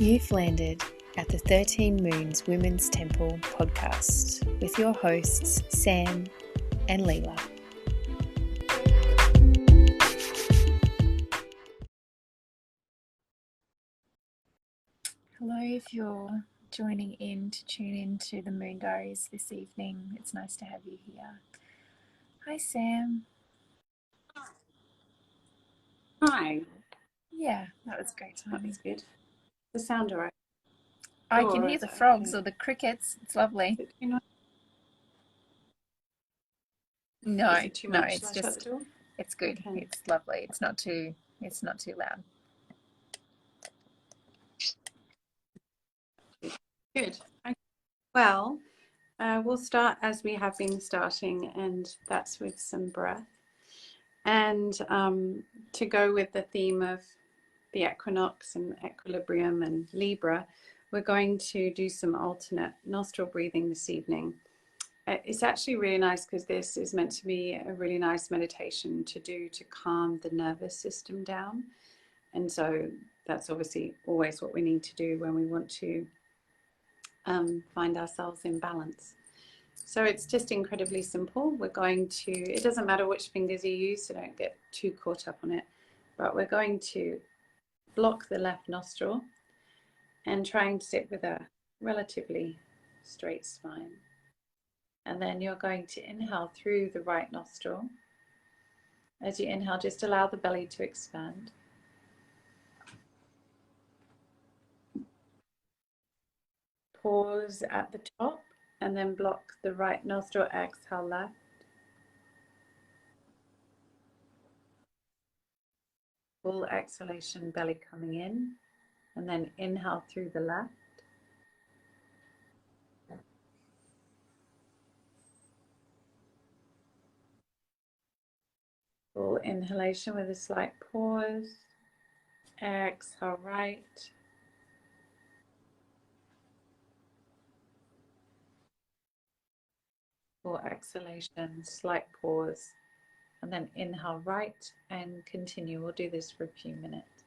You've landed at the 13 Moons Women's Temple podcast with your hosts, Sam and Leela. Hello, if you're joining in to tune in to the Moon Diaries this evening, it's nice to have you here. Hi, Sam. Hi. Yeah, that was great timing. That was good. The sound all right? I can hear the frogs or the crickets. It's lovely. No, Is it too much? it's just, shut the door? it's good. Okay. It's lovely. It's not too loud. Good. Okay. Well, we'll start as we have been starting, and that's with some breath. And to go with the theme of the equinox and equilibrium and Libra, we're going to do some alternate nostril breathing this evening. It's actually really nice because this is meant to be a really nice meditation to do to calm the nervous system down. And so that's obviously always what we need to do when we want to find ourselves in balance. So it's just incredibly simple. We're going to, it doesn't matter which fingers you use, so don't get too caught up on it, but we're going to block the left nostril and try and sit with a relatively straight spine. And then you're going to inhale through the right nostril. As you inhale, just allow the belly to expand. Pause at the top and then block the right nostril, exhale left. Full exhalation, belly coming in, and then inhale through the left. Full inhalation with a slight pause. Exhale right. Full exhalation, slight pause, and then inhale right and continue. We'll do this for a few minutes.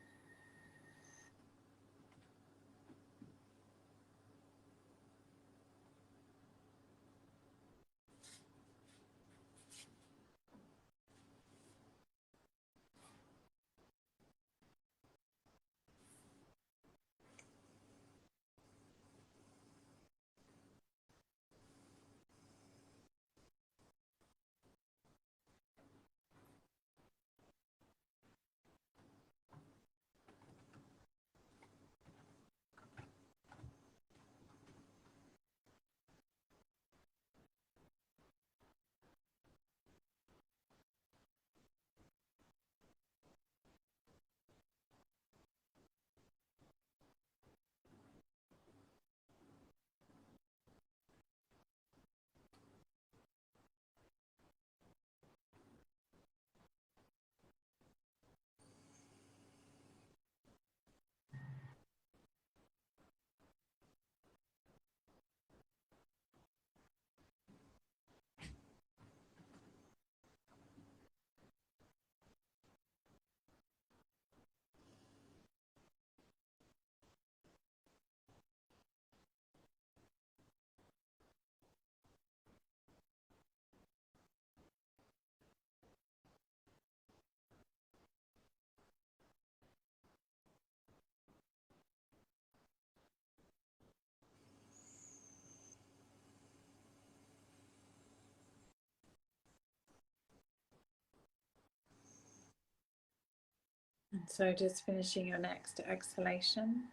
And so just finishing your next exhalation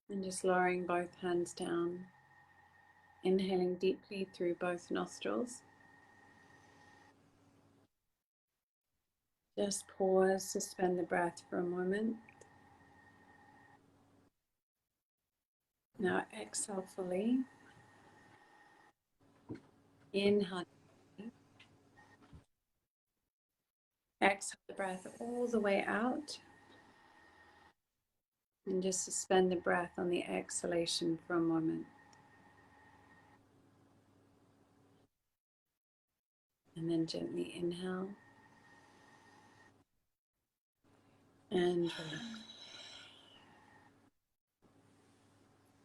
and just lowering both hands down, inhaling deeply through both nostrils. Just pause, suspend the breath for a moment. Now exhale fully. Inhale. Exhale the breath all the way out. And just suspend the breath on the exhalation for a moment. And then gently inhale. And relax.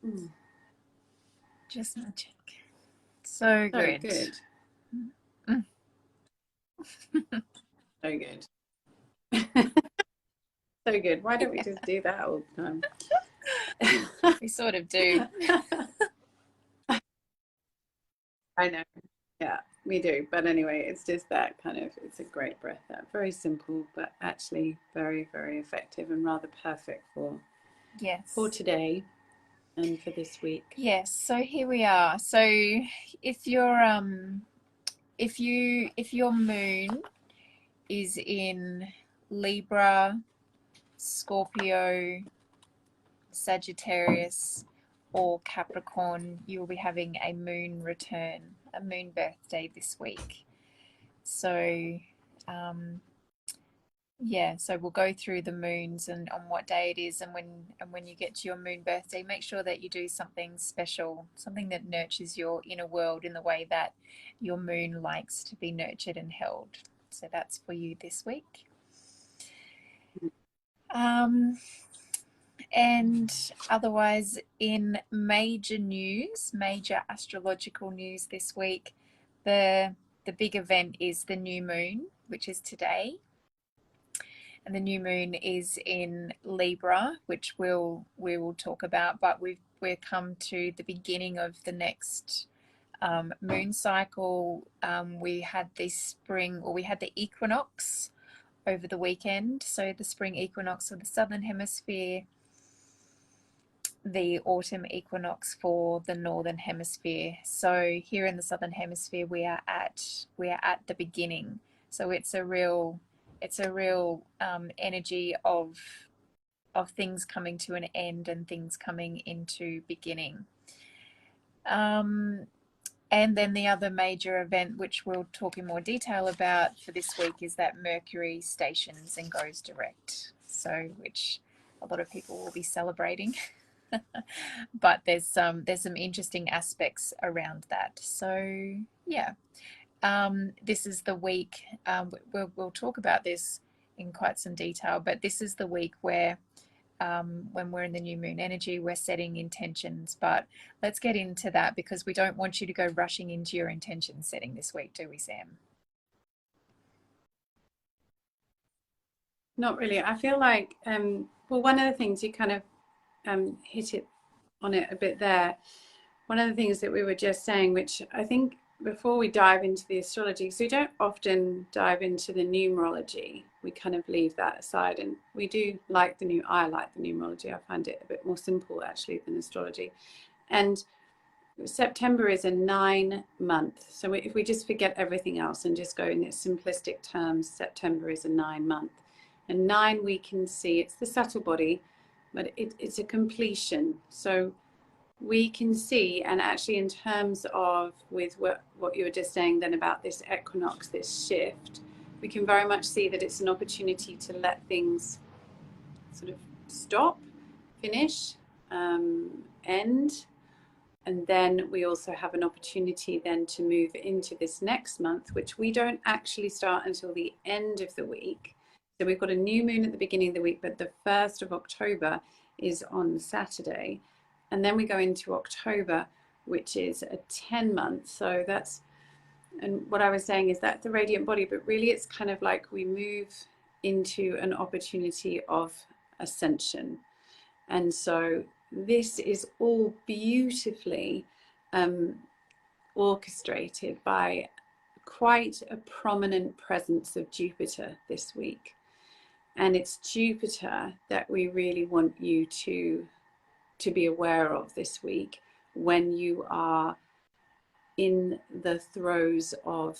Mm. Just magic. So So good. good. Mm. So good. So good. Why don't we just do that all the time? We sort of do. I know. Yeah, we do. But anyway, it's just that kind of, it's a great breath. That very simple, but actually very, very effective and rather perfect for Yes. today and for this week. Yes. So here we are. So if your moon is in Libra, Scorpio, Sagittarius, or Capricorn, you will be having a moon return, a moon birthday this week. So, yeah, so we'll go through the moons and on what day it is, and when you get to your moon birthday, make sure that you do something special, something that nurtures your inner world in the way that your moon likes to be nurtured and held. So that's for you this week. And otherwise, in major news, major astrological news this week, the big event is the new moon, which is today. And the new moon is in Libra, which we will talk about. But we've come to the beginning of the next moon cycle. We had the spring, or we had the equinox over the weekend. So the spring equinox of the southern hemisphere, the autumn equinox for the northern hemisphere. So here in the southern hemisphere, we are at the beginning. So it's a real energy of things coming to an end and things coming into beginning. And then the other major event, which we'll talk in more detail about for this week, is that Mercury stations and goes direct. So, which a lot of people will be celebrating. But there's some interesting aspects around that. So yeah, this is the week. We'll talk about this in quite some detail. But this is the week where when we're in the new moon energy, we're setting intentions. But let's get into that, because we don't want you to go rushing into your intention setting this week, do we, Sam? Not really. I feel like, well, one of the things you kind of hit it on it a bit there. One of the things that we were just saying, which I think before we dive into the astrology, because we don't often dive into the numerology, we kind of leave that aside. And we do like I like the numerology. I find it a bit more simple actually than astrology. And September is a 9-month. So if we just forget everything else and just go in its simplistic terms, September is a 9-month. And 9, we can see it's the subtle body, but it's a completion. So we can see, and actually in terms of with what you were just saying then about this equinox, this shift, we can very much see that it's an opportunity to let things sort of stop, finish, end. And then we also have an opportunity then to move into this next month, which we don't actually start until the end of the week. So we've got a new moon at the beginning of the week, but the 1st of October is on Saturday. And then we go into October, which is a 10-month. So that's, and what I was saying is that the radiant body, but really it's kind of like we move into an opportunity of ascension. And so this is all beautifully orchestrated by quite a prominent presence of Jupiter this week. And it's Jupiter that we really want you to be aware of this week when you are in the throes of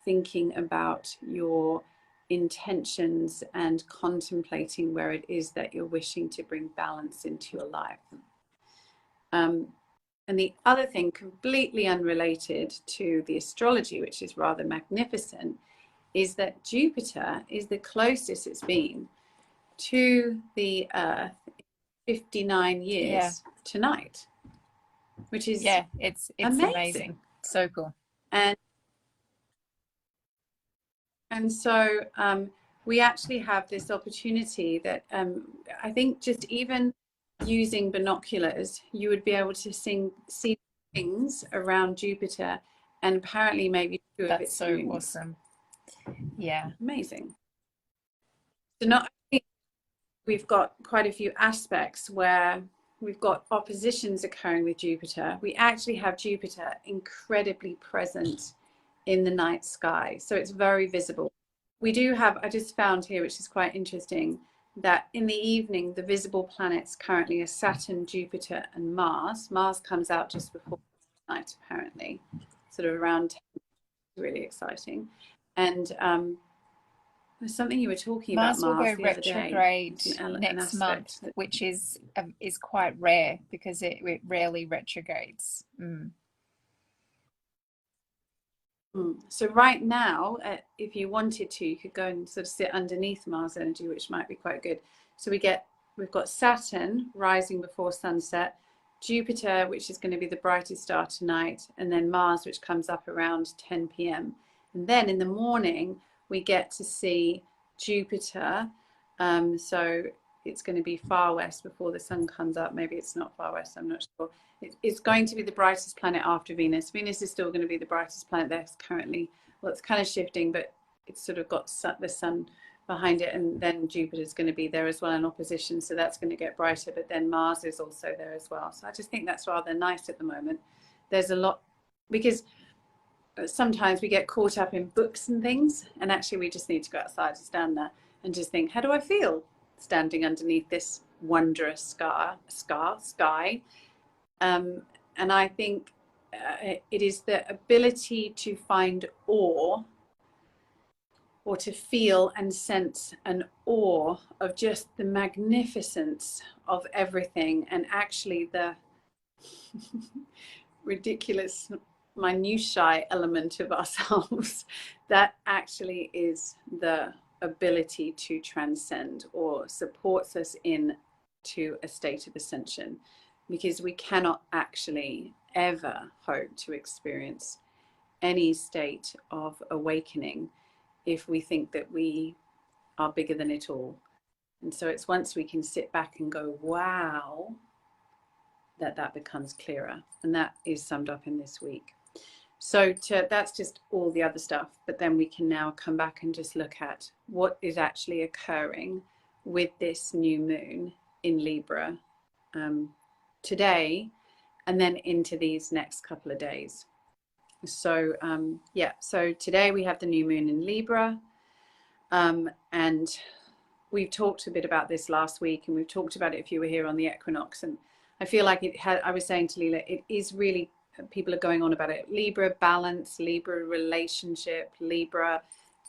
thinking about your intentions and contemplating where it is that you're wishing to bring balance into your life. And the other thing, completely unrelated to the astrology, which is rather magnificent, is that Jupiter is the closest it's been to the Earth 59 years tonight, which is it's amazing. So cool. And so we actually have this opportunity that I think just even using binoculars, you would be able to see things around Jupiter, and apparently maybe two of its moons. That's so awesome. Yeah. Amazing. So not only we've got quite a few aspects where we've got oppositions occurring with Jupiter, we actually have Jupiter incredibly present in the night sky. So it's very visible. We do have, I just found here, which is quite interesting, that in the evening, the visible planets currently are Saturn, Jupiter, and Mars. Mars comes out just before night, apparently, sort of around 10. Really exciting. And there's something you were talking Mars about will go retrograde next month, which is quite rare because it rarely retrogrades. So right now, if you wanted to, you could go and sort of sit underneath Mars energy, which might be quite good. So we've got Saturn rising before sunset, Jupiter, which is going to be the brightest star tonight, and then Mars, which comes up around 10 p.m. And then in the morning, we get to see Jupiter. So it's going to be far west before the sun comes up. Maybe it's not far west, I'm not sure. It's going to be the brightest planet after Venus. Venus is still going to be the brightest planet that's currently, well, it's kind of shifting, but it's sort of got the sun behind it, and then Jupiter's going to be there as well in opposition, so that's going to get brighter, but then Mars is also there as well. So I just think that's rather nice at the moment. There's a lot, because sometimes we get caught up in books and things, and actually we just need to go outside and stand there and just think, how do I feel standing underneath this wondrous sky? And I think it is the ability to find awe, or to feel and sense an awe of just the magnificence of everything, and actually the ridiculous minutiae element of ourselves that actually is the ability to transcend, or supports us in to a state of ascension, because we cannot actually ever hope to experience any state of awakening if we think that we are bigger than it all. And so it's once we can sit back and go, wow, that becomes clearer. And that is summed up in this week. So that's just all the other stuff. But then we can now come back and just look at what is actually occurring with this new moon in Libra today, and then into these next couple of days. So so today we have the new moon in Libra, and we've talked a bit about this last week, and we've talked about it if you were here on the equinox. And I feel like I was saying to Leela, it is really, people are going on about it. Libra balance, Libra relationship, Libra,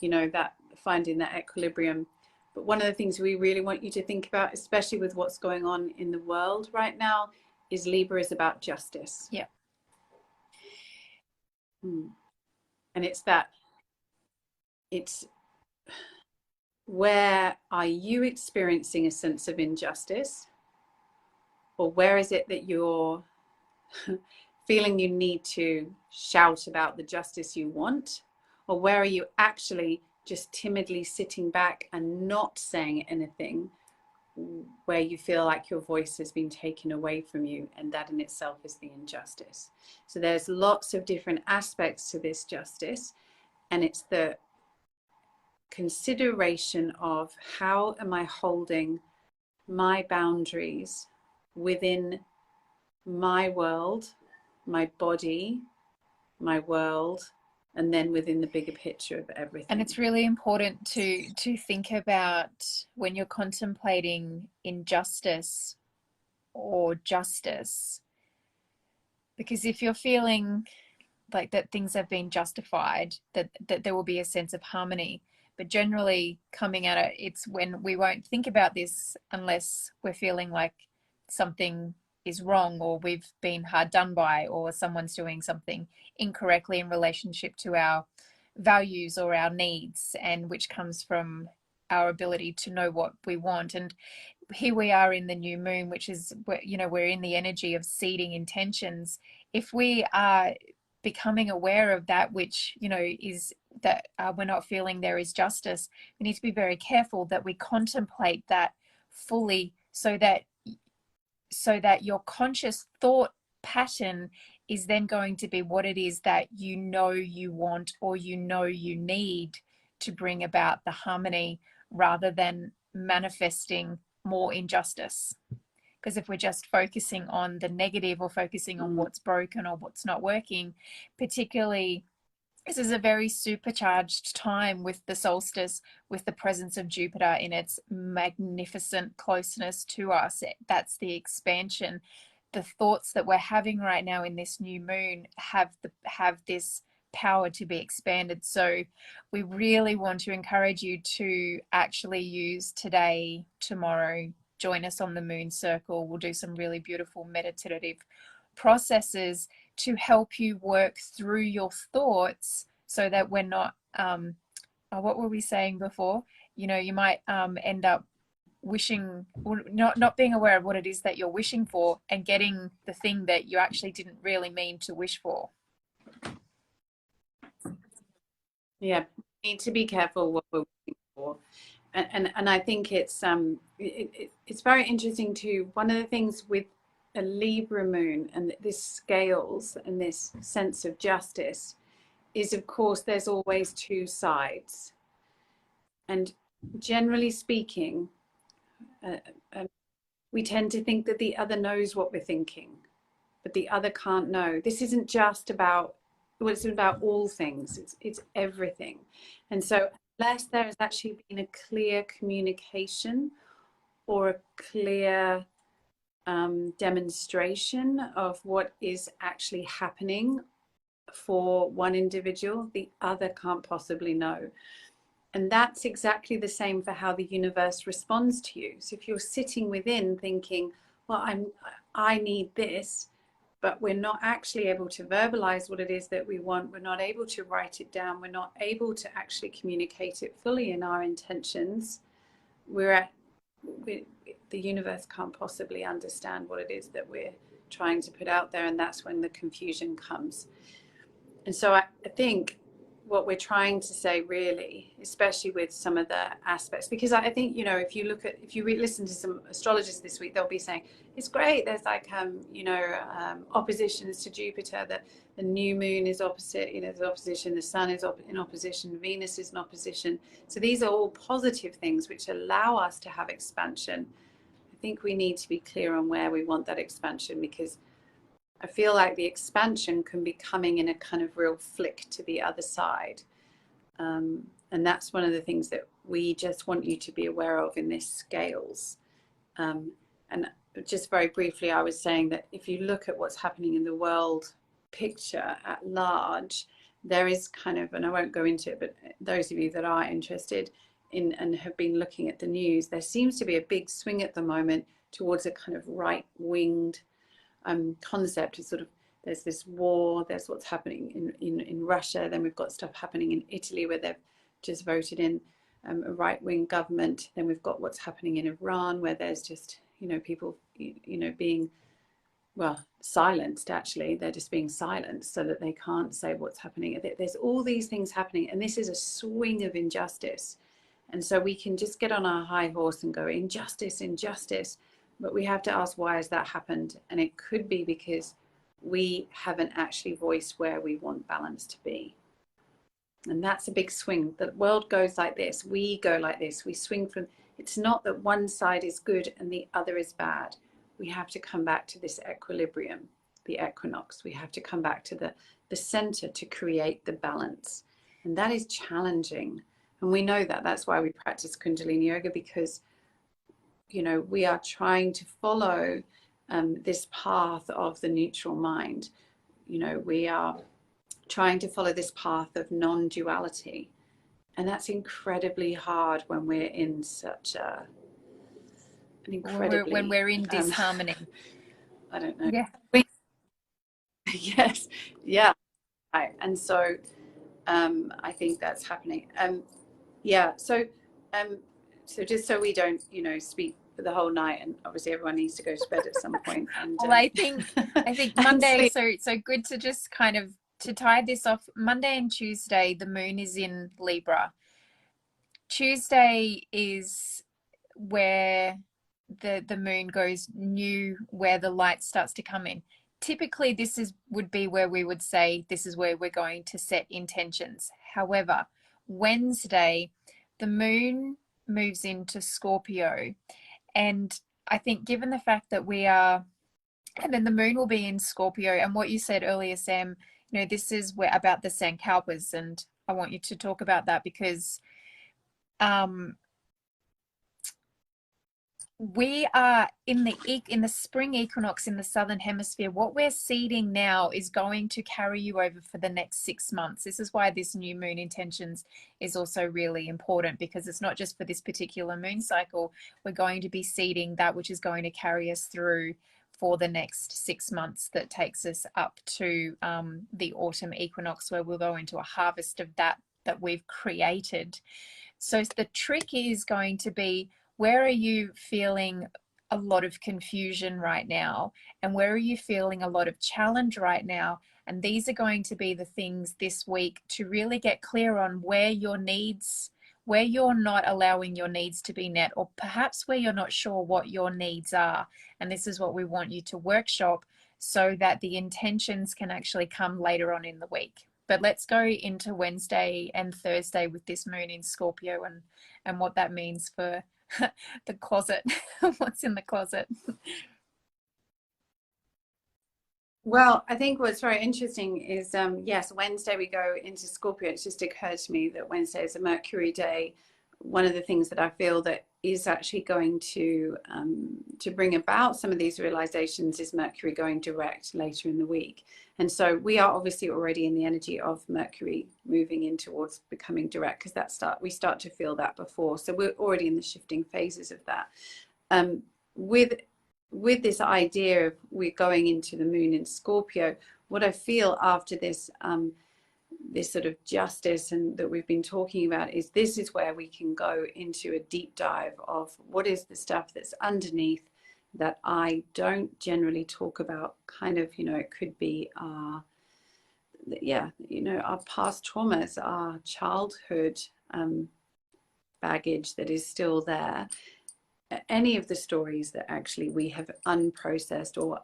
that finding that equilibrium. But one of the things we really want you to think about, especially with what's going on in the world right now, is Libra is about justice. Yeah. And it's where are you experiencing a sense of injustice, or where is it that you're feeling you need to shout about the justice you want, or where are you actually just timidly sitting back and not saying anything, where you feel like your voice has been taken away from you, and that in itself is the injustice. So there's lots of different aspects to this justice, and it's the consideration of how am I holding my boundaries within my world, my body, my world, and then within the bigger picture of everything. And it's really important to think about when you're contemplating injustice or justice, because if you're feeling like that things have been justified, that there will be a sense of harmony. But generally coming at it, it's when we won't think about this unless we're feeling like something is wrong, or we've been hard done by, or someone's doing something incorrectly in relationship to our values or our needs, and which comes from our ability to know what we want. And here we are in the new moon, which is, we're in the energy of seeding intentions. If we are becoming aware of that which is that we're not feeling there is justice, we need to be very careful that we contemplate that fully, so that so that your conscious thought pattern is then going to be what it is that you know you want or you know you need to bring about the harmony, rather than manifesting more injustice. Because if we're just focusing on the negative or focusing on what's broken or what's not working, particularly this is a very supercharged time with the solstice, with the presence of Jupiter in its magnificent closeness to us. That's the expansion. The thoughts that we're having right now in this new moon have this power to be expanded. So we really want to encourage you to actually use today, tomorrow, join us on the moon circle. We'll do some really beautiful meditative processes to help you work through your thoughts, so that we're not what were we saying before, you might end up wishing, or not being aware of what it is that you're wishing for, and getting the thing that you actually didn't really mean to wish for. Yeah, we need to be careful what we're wishing for. And I think it's very interesting too. One of the things with a Libra moon and this scales and this sense of justice is, of course, there's always two sides. And generally speaking, we tend to think that the other knows what we're thinking, but the other can't know. This isn't just about, well, it's about all things. It's everything. And so unless there has actually been a clear communication or a clear demonstration of what is actually happening for one individual, the other can't possibly know. And that's exactly the same for how the universe responds to you. So if you're sitting within thinking, well, I need this, but we're not actually able to verbalize what it is that we want, we're not able to write it down, we're not able to actually communicate it fully in our intentions, the universe can't possibly understand what it is that we're trying to put out there, and that's when the confusion comes. And so I think what we're trying to say really, especially with some of the aspects, because I think, if you listen to some astrologers this week, they'll be saying it's great, there's like oppositions to Jupiter, that the new moon is opposite, there's opposition, the sun is in opposition, Venus is in opposition. So these are all positive things which allow us to have expansion. I think we need to be clear on where we want that expansion, because I feel like the expansion can be coming in a kind of real flick to the other side. And that's one of the things that we just want you to be aware of in this scales. And just very briefly, I was saying that if you look at what's happening in the world picture at large, there is kind of, and I won't go into it, but those of you that are interested in and have been looking at the news, there seems to be a big swing at the moment towards a kind of right-winged concept. Is sort of, there's this war, there's what's happening in Russia, then we've got stuff happening in Italy where they've just voted in a right-wing government, then we've got what's happening in Iran where there's just people being, well, silenced. Actually, they're just being silenced so that they can't say what's happening. There's all these things happening, and this is a swing of injustice. And so we can just get on our high horse and go injustice, injustice. But we have to ask, why has that happened? And it could be because we haven't actually voiced where we want balance to be. And that's a big swing. The world goes like this. We go like this. We swing from, it's not that one side is good and the other is bad. We have to come back to this equilibrium, the equinox. We have to come back to the center to create the balance. And that is challenging. And we know that. That's why we practice Kundalini Yoga, because we are trying to follow this path of the neutral mind. We are trying to follow this path of non-duality. And that's incredibly hard when we're in such an incredibly... When we're in disharmony. I don't know. Yeah. Yes. Yeah. Right. And so I think that's happening. Yeah. So just so we don't, speak for the whole night, and obviously everyone needs to go to bed at some point. And well, I think Monday. So good to just kind of to tie this off. Monday and Tuesday, the moon is in Libra. Tuesday is where the moon goes new, where the light starts to come in. Typically, would be where we would say this is where we're going to set intentions. However, Wednesday, the moon moves into Scorpio, and I think given the fact that we are, and then the moon will be in Scorpio, and what you said earlier, Sam, this is where about the Sankalpas, and I want you to talk about that because we are in the spring equinox in the southern hemisphere. What we're seeding now is going to carry you over for the next 6 months. This is why this new moon intentions is also really important, because it's not just for this particular moon cycle. We're going to be seeding that which is going to carry us through for the next 6 months, that takes us up to the autumn equinox, where we'll go into a harvest of that we've created. So the trick is going to be, where are you feeling a lot of confusion right now? And where are you feeling a lot of challenge right now? And these are going to be the things this week to really get clear on where you're not allowing your needs to be met, or perhaps where you're not sure what your needs are. And this is what we want you to workshop, so that the intentions can actually come later on in the week. But let's go into Wednesday and Thursday with this moon in Scorpio, and what that means for the closet. What's in the closet? Well, I think what's very interesting is, yes, Wednesday we go into Scorpio. It just occurred to me that Wednesday is a Mercury day. One of the things that I feel that is actually going to bring about some of these realizations is Mercury going direct later in the week. And so we are obviously already in the energy of Mercury moving in towards becoming direct, because we start to feel that before. So we're already in the shifting phases of that. With this idea of we're going into the moon in Scorpio, what I feel after this this sort of justice and that we've been talking about is, this is where we can go into a deep dive of what is the stuff that's underneath that I don't generally talk about. Kind of, it could be our past traumas, our childhood baggage that is still there, any of the stories that actually we have unprocessed or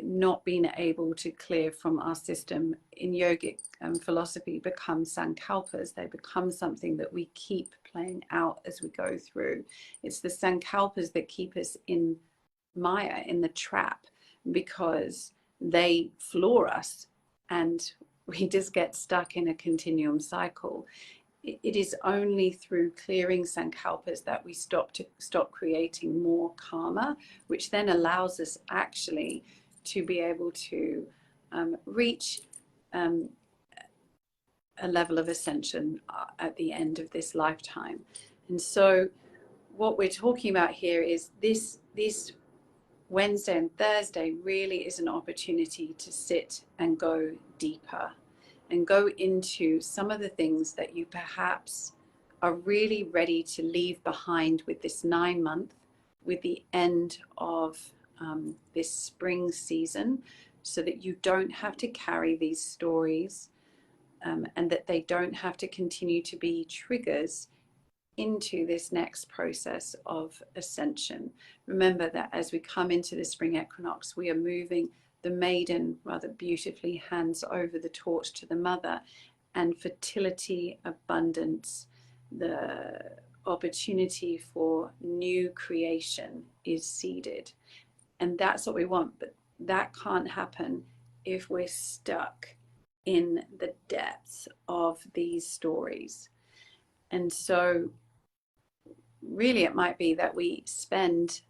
not been able to clear from our system. In yogic philosophy, become sankalpas. They become something that we keep playing out as we go through. It's the sankalpas that keep us in Maya, in the trap, because they floor us and we just get stuck in a continuum cycle. It is only through clearing sankalpas that we stop creating more karma, which then allows us actually to be able to reach a level of ascension at the end of this lifetime. And so what we're talking about here is this Wednesday and Thursday really is an opportunity to sit and go deeper and go into some of the things that you perhaps are really ready to leave behind with this 9 month, with the end of this spring season, so that you don't have to carry these stories and that they don't have to continue to be triggers into this next process of ascension. Remember that as we come into the spring equinox, we are moving. The maiden rather beautifully hands over the torch to the mother, and fertility, abundance, the opportunity for new creation is seeded. And that's what we want, but that can't happen if we're stuck in the depths of these stories. And so really it might be that we spend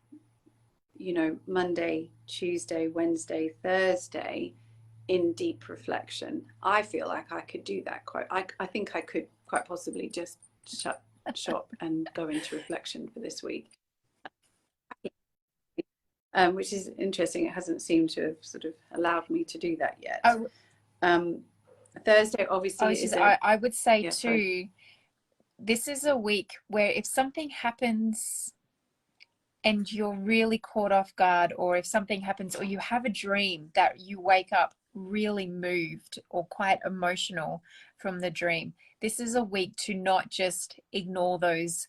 Monday, Tuesday, Wednesday, Thursday in deep reflection. I feel like I could do that I think I could quite possibly just shut shop and go into reflection for this week, which is interesting. It hasn't seemed to have sort of allowed me to do that yet. Thursday obviously I would say too, sorry. This is a week where if something happens and you're really caught off guard, or if something happens or you have a dream that you wake up really moved or quite emotional from the dream, this is a week to not just ignore those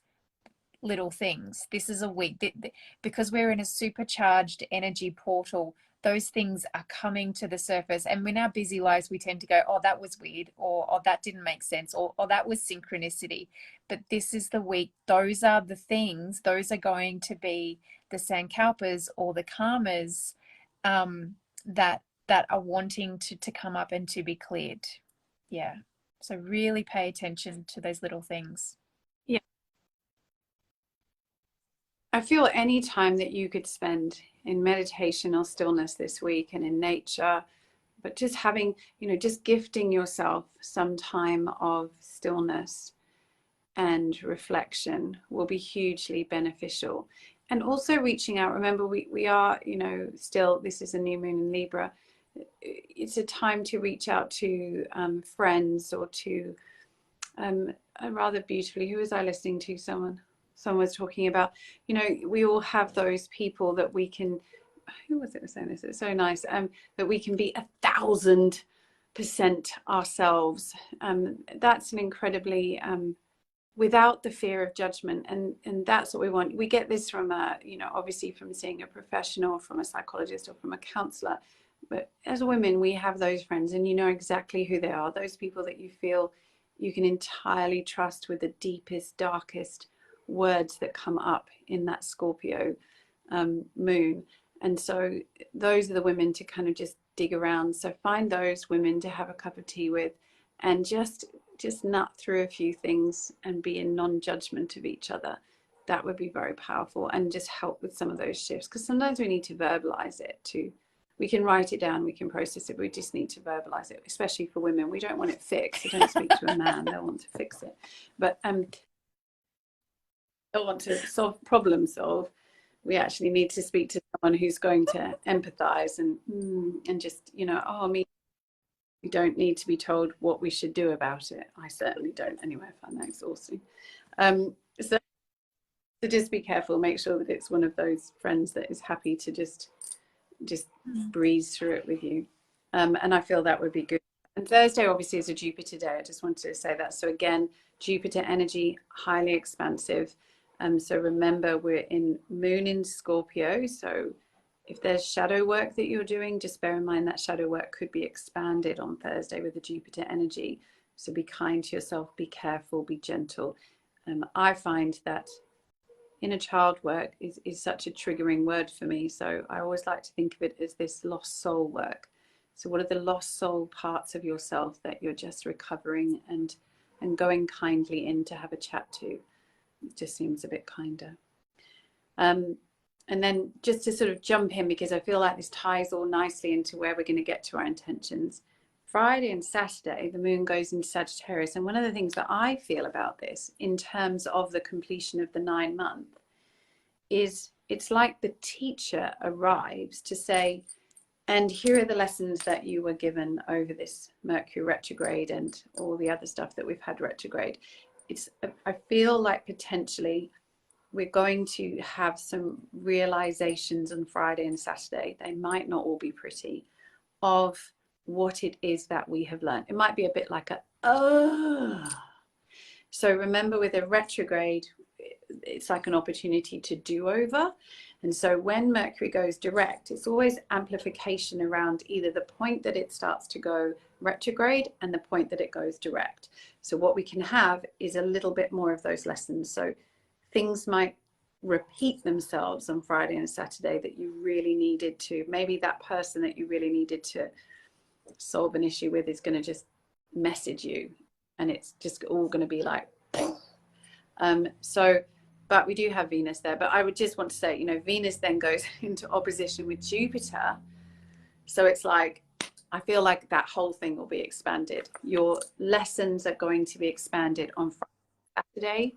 little things. This is a week because we're in a supercharged energy portal. Those things are coming to the surface, and in our busy lives we tend to go, oh, that was weird, or oh, that didn't make sense, or oh, that was synchronicity. But this is the week, those are the things, those are going to be the sankalpas or the karmas that are wanting to come up and to be cleared. Yeah, so really pay attention to those little things. Yeah, I feel any time that you could spend in meditation or stillness this week and in nature, but just having, you know, just gifting yourself some time of stillness and reflection will be hugely beneficial. And also reaching out. Remember, we are, you know, still, this is a new moon in Libra. It's a time to reach out to friends, or to rather beautifully, who was I listening to? Someone was talking about, you know, we all have those people that we can, who was it was saying this? It's so nice, that we can be 1,000% ourselves. That's an incredibly without the fear of judgment, and that's what we want. We get this from you know, obviously from seeing a professional, from a psychologist, or from a counselor. But as women, we have those friends, and you know exactly who they are. Those people that you feel you can entirely trust with the deepest, darkest words that come up in that Scorpio moon. And so those are the women to kind of just dig around. So find those women to have a cup of tea with, and just nut through a few things and be in non-judgment of each other. That would be very powerful, and just help with some of those shifts, because sometimes we need to verbalize it too. We can write it down, we can process it, but we just need to verbalize it, especially for women. We don't want it fixed. So don't speak to a man, they'll want to fix it. But they'll want to problem solve. We actually need to speak to someone who's going to empathize and just, you know, oh, me. We don't need to be told what we should do about it. I certainly don't anyway. I find that exhausting. So just be careful. Make sure that it's one of those friends that is happy to just breeze through it with you. And I feel that would be good. And Thursday obviously is a Jupiter day. I just wanted to say that. So again, Jupiter energy, highly expansive. So remember, we're in Moon in Scorpio. So if there's shadow work that you're doing, just bear in mind that shadow work could be expanded on Thursday with the Jupiter energy. So be kind to yourself, be careful, be gentle. I find that inner child work is such a triggering word for me. So I always like to think of it as this lost soul work. So what are the lost soul parts of yourself that you're just recovering and going kindly in to have a chat to? It just seems a bit kinder. And then just to sort of jump in, because I feel like this ties all nicely into where we're going to get to our intentions. Friday and Saturday, the moon goes into Sagittarius. And one of the things that I feel about this in terms of the completion of the 9-month is it's like the teacher arrives to say, and here are the lessons that you were given over this Mercury retrograde and all the other stuff that we've had retrograde. I feel like potentially we're going to have some realizations on Friday and Saturday. They might not all be pretty, of what it is that we have learned. It might be a bit like so remember, with a retrograde, it's like an opportunity to do over. And so when Mercury goes direct, it's always amplification around either the point that it starts to go retrograde and the point that it goes direct. So what we can have is a little bit more of those lessons. So things might repeat themselves on Friday and Saturday that you really needed to, maybe that person that you really needed to solve an issue with is going to just message you, and it's just all going to be like, but we do have Venus there. But I would just want to say, you know, Venus then goes into opposition with Jupiter. So it's like, I feel like that whole thing will be expanded. Your lessons are going to be expanded on Friday, Saturday.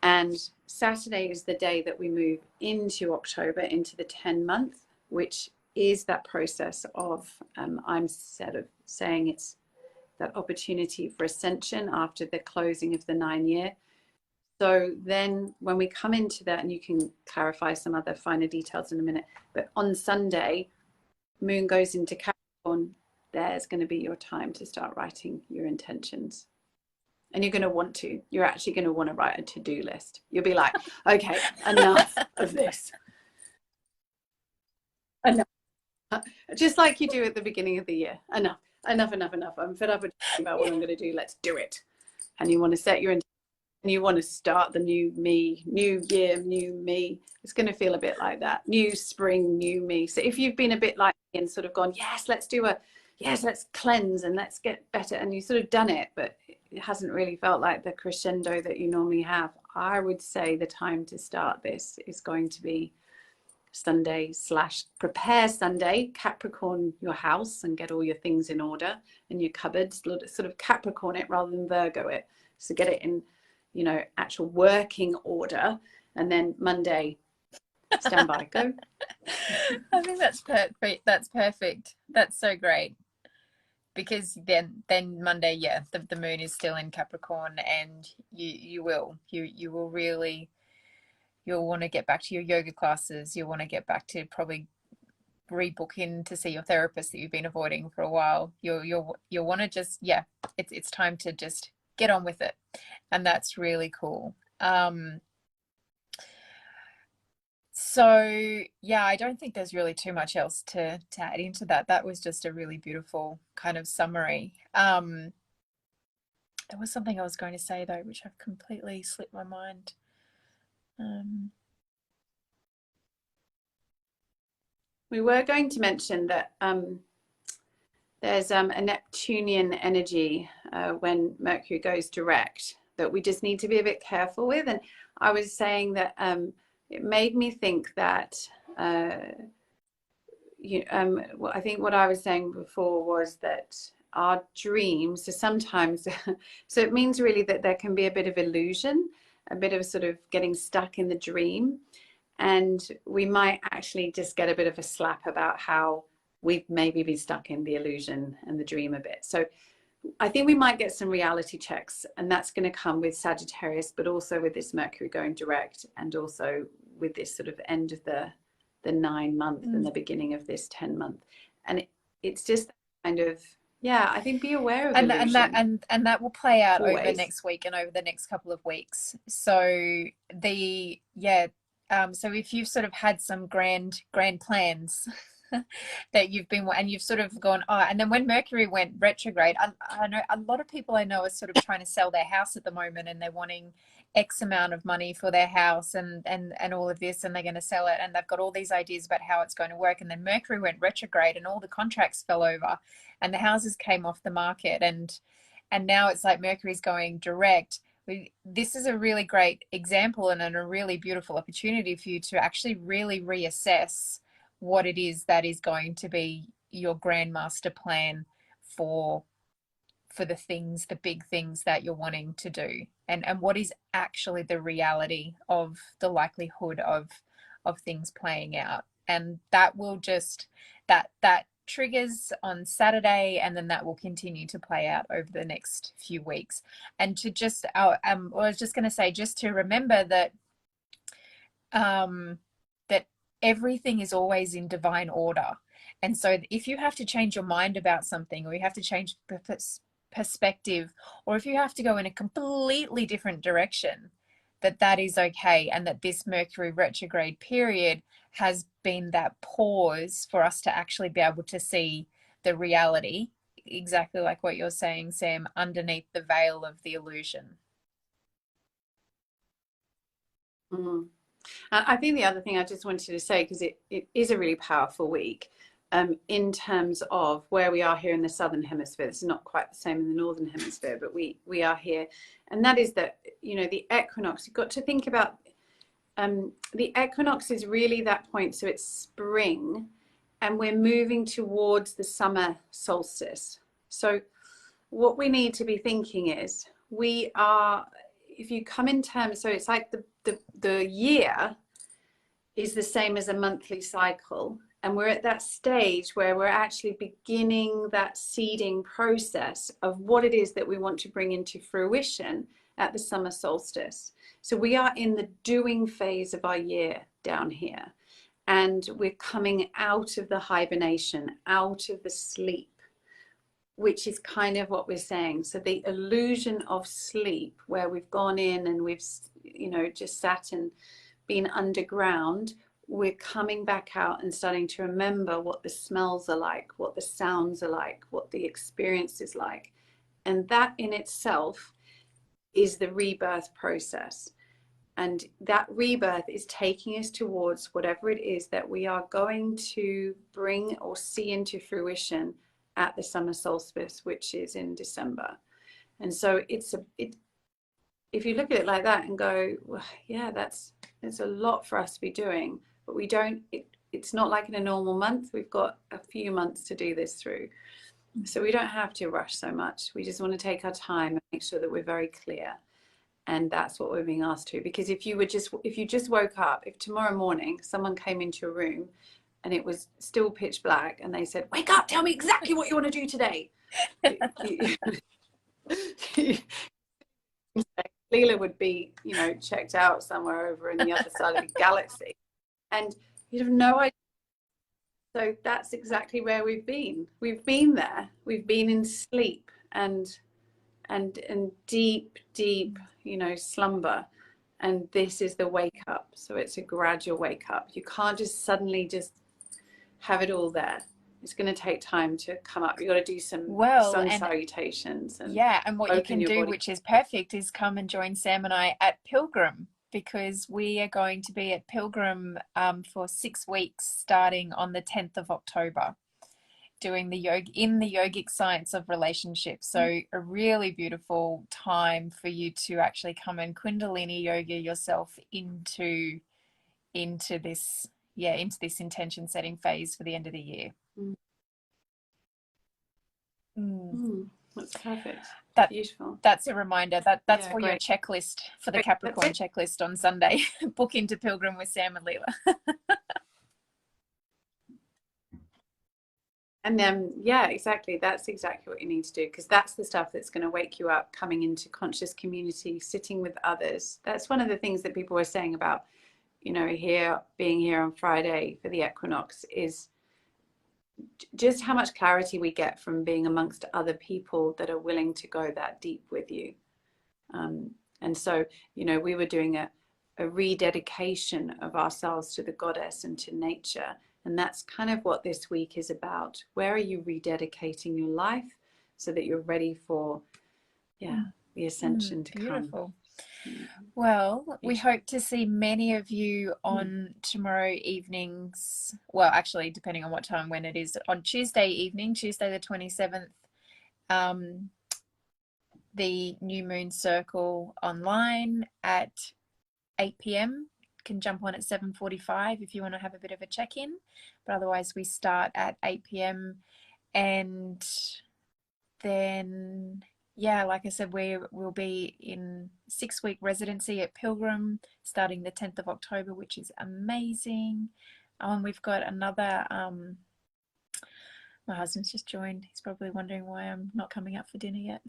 And Saturday is the day that we move into October, into the 10-month, which is that process of, I'm sort of saying it's that opportunity for ascension after the closing of the 9-year. So then when we come into that, and you can clarify some other finer details in a minute, but on Sunday, Moon goes into Capricorn. There's going to be your time to start writing your intentions. And you're going to want to. You're actually going to want to write a to-do list. You'll be like, okay, enough of this. Enough. Just like you do at the beginning of the year. Enough. I'm fed up with talking about what I'm going to do. Let's do it. And you want to set your intention. And you want to start the new me, new year, new me. It's going to feel a bit like that. New spring, new me. So if you've been a bit like me and sort of gone, yes, let's cleanse and let's get better. And you sort of done it, but it hasn't really felt like the crescendo that you normally have. I would say the time to start this is going to be Sunday / prepare Sunday, Capricorn your house and get all your things in order and your cupboards, sort of Capricorn it rather than Virgo it. So get it in, you know, actual working order. And then Monday, stand by, go. I think that's perfect. That's perfect. That's so great. Because then Monday, yeah, the moon is still in Capricorn, and you will really, you'll want to get back to your yoga classes. You'll want to get back to probably rebook in to see your therapist that you've been avoiding for a while. You'll want to just, yeah, it's time to just get on with it. And that's really cool. So yeah, I don't think there's really too much else to add into that. That was just a really beautiful kind of summary. There was something I was going to say though, which I've completely slipped my mind. We were going to mention that there's a Neptunian energy when Mercury goes direct that we just need to be a bit careful with. And I was saying that it made me think that I think what I was saying before was that our dreams, so sometimes, so it means really that there can be a bit of illusion, a bit of sort of getting stuck in the dream. And we might actually just get a bit of a slap about how we've maybe been stuck in the illusion and the dream a bit. So I think we might get some reality checks, and that's going to come with Sagittarius, but also with this Mercury going direct, and also with this sort of end of the 9 month and the beginning of this 10 month. And it's just kind of, yeah, I think be aware of illusion. And that will play out always over next week and over the next couple of weeks. So so if you've sort of had some grand plans that you've been, and you've sort of gone, oh, and then when Mercury went retrograde, I know a lot of people I know are sort of trying to sell their house at the moment, and they're wanting X amount of money for their house and all of this, and they're going to sell it, and they've got all these ideas about how it's going to work. And then Mercury went retrograde and all the contracts fell over and the houses came off the market, and now it's like Mercury's going direct. This is a really great example and a really beautiful opportunity for you to actually really reassess what it is that is going to be your grand master plan for the things, the big things that you're wanting to do, and what is actually the reality of the likelihood of things playing out. And that will just, that triggers on Saturday, and then that will continue to play out over the next few weeks. And to just, I was just going to say, just to remember that that everything is always in divine order. And so if you have to change your mind about something, or you have to change perspective, or if you have to go in a completely different direction, that is okay, and that this Mercury retrograde period has been that pause for us to actually be able to see the reality, exactly like what you're saying, Sam, underneath the veil of the illusion. I think the other thing I just wanted to say, because it is a really powerful week in terms of where we are here in the Southern Hemisphere. This is not quite the same in the Northern Hemisphere, but we are here. And that is that, you know, the equinox, you've got to think about the equinox is really that point. So it's spring and we're moving towards the summer solstice. So what we need to be thinking is, we are, if you come in terms, so it's like the year is the same as a monthly cycle, and we're at that stage where we're actually beginning that seeding process of what it is that we want to bring into fruition at the summer solstice. So we are in the doing phase of our year down here, and we're coming out of the hibernation, out of the sleep. which is kind of what we're saying. So the illusion of sleep, where we've gone in and we've, you know, just sat and been underground, we're coming back out and starting to remember what the smells are like, what the sounds are like, what the experience is like. And that in itself is the rebirth process. And that rebirth is taking us towards whatever it is that we are going to bring or see into fruition at the summer solstice, which is in December. And so if you look at it like that and go, well, yeah, it's a lot for us to be doing, but we don't, it's not like in a normal month. We've got a few months to do this through. So we don't have to rush so much. We just want to take our time and make sure that we're very clear. And that's what we're being asked to. Because if you just woke up, if tomorrow morning someone came into your room and it was still pitch black and they said, wake up, tell me exactly what you want to do today. Leela would be, you know, checked out somewhere over in the other side of the galaxy. And you'd have no idea. So that's exactly where we've been. We've been there. We've been in sleep and deep, you know, slumber. And this is the wake up. So it's a gradual wake up. You can't just suddenly just have it all there. It's going to take time to come up. You've got to do some sun salutations. And what you can do, which is perfect, is come and join Sam and I at Pilgrim, because we are going to be at Pilgrim for 6 weeks starting on the 10th of October, doing the yogic science of relationships. So a really beautiful time for you to actually come and Kundalini yoga yourself into this intention setting phase for the end of the year. That's perfect. Beautiful. That's a reminder. That's for your checklist, for the Capricorn checklist on Sunday. Book into Pilgrim with Sam and Leela. And then, exactly. That's exactly what you need to do, because that's the stuff that's going to wake you up, coming into conscious community, sitting with others. That's one of the things that people were saying about, you know, being here on Friday for the equinox, is just how much clarity we get from being amongst other people that are willing to go that deep with you. And so, you know, we were doing a rededication of ourselves to the goddess and to nature. And that's kind of what this week is about. Where are you rededicating your life so that you're ready for, the ascension to beautiful. Come? Well, we hope to see many of you on tomorrow evenings. Well, actually, depending on what time, when it is, on Tuesday evening, Tuesday the 27th, the New Moon Circle online at 8 p.m. Can jump on at 7:45 if you want to have a bit of a check-in, but otherwise we start at 8 p.m. and then like I said, we will be in 6-week residency at Pilgrim starting the 10th of October, which is amazing. We've got another my husband's just joined. He's probably wondering why I'm not coming up for dinner yet.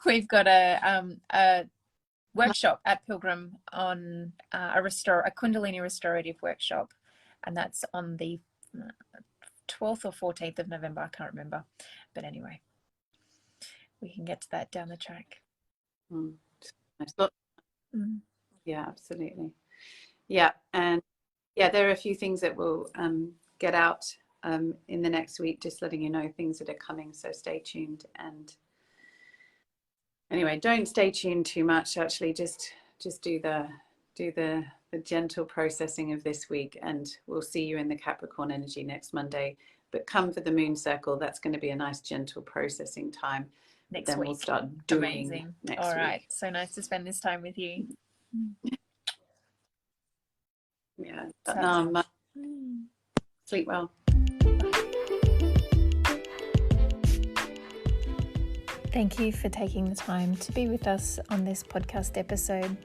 We've got a workshop at Pilgrim on a Kundalini restorative workshop, and that's on the 12th or 14th of November. I can't remember, but anyway, we can get to that down the track. Yeah, absolutely. And there are a few things that will get out in the next week, just letting you know things that are coming, so stay tuned. And anyway, don't stay tuned too much. Actually, just do the gentle processing of this week, and we'll see you in the Capricorn energy next Monday. But come for the Moon Circle. That's going to be a nice gentle processing time. Next then week. We'll start doing amazing. Next All right. week. So nice to spend this time with you. Yeah. Sleep well. Thank you for taking the time to be with us on this podcast episode.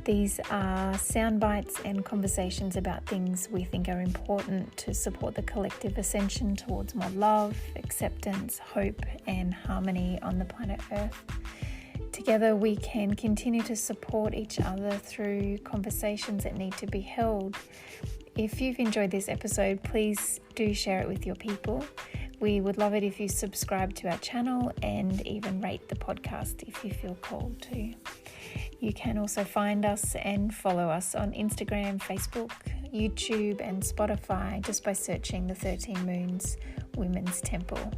These are sound bites and conversations about things we think are important to support the collective ascension towards more love, acceptance, hope, and harmony on the planet Earth. Together we can continue to support each other through conversations that need to be held. If you've enjoyed this episode, please do share it with your people. We would love it if you subscribe to our channel and even rate the podcast if you feel called to. You can also find us and follow us on Instagram, Facebook, YouTube and Spotify just by searching the 13 Moons Women's Temple.